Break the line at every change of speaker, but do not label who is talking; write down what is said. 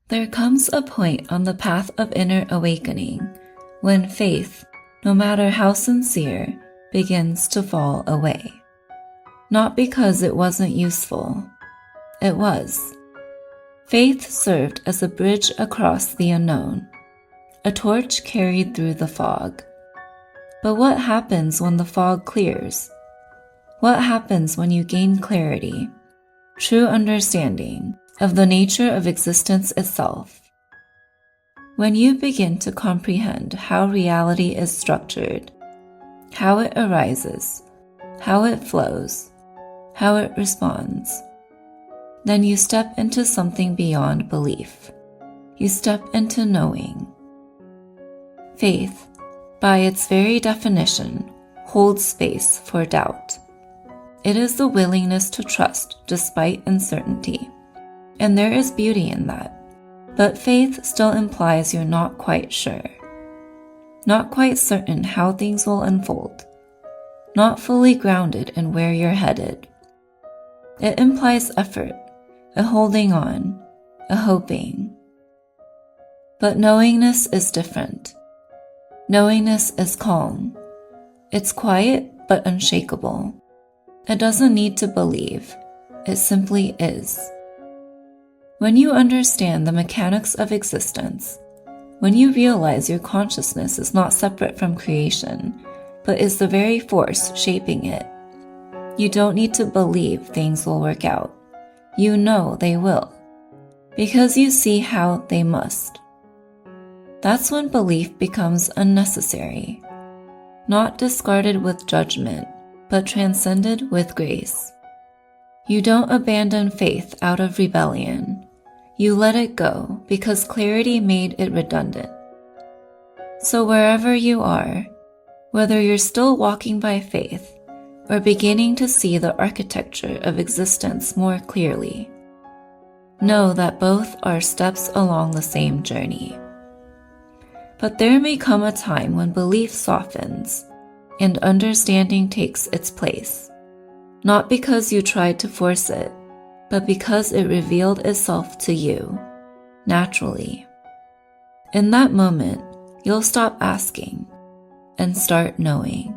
There comes a point on the path of inner awakening when faith, no matter how sincere, begins to fall away. Not because it wasn't useful. It was. Faith served as a bridge across the unknown, a torch carried through the fog. But what happens when the fog clears? What happens when you gain clarity, true understanding of the nature of existence itself? When you begin to comprehend how reality is structured, how it arises, how it flows, how it responds, then you step into something beyond belief. You step into knowing. Faith, by its very definition, holds space for doubt. It is the willingness to trust despite uncertainty, and there is beauty in that. But faith still implies you're not quite sure, not quite certain how things will unfold, not fully grounded in where you're headed. It implies effort, a holding on, a hoping. But knowingness is different. Knowingness is calm. It's quiet but unshakable. It doesn't need to believe. It simply is. When you understand the mechanics of existence, when you realize your consciousness is not separate from creation, but is the very force shaping it, you don't need to believe things will work out. You know they will, because you see how they must. That's when belief becomes unnecessary, not discarded with judgment, but transcended with grace. You don't abandon faith out of rebellion. You let it go because clarity made it redundant. So wherever you are, whether you're still walking by faith or beginning to see the architecture of existence more clearly, know that both are steps along the same journey. But there may come a time when belief softens and understanding takes its place, not because you tried to force it, but because it revealed itself to you, naturally. In that moment, you'll stop asking and start knowing.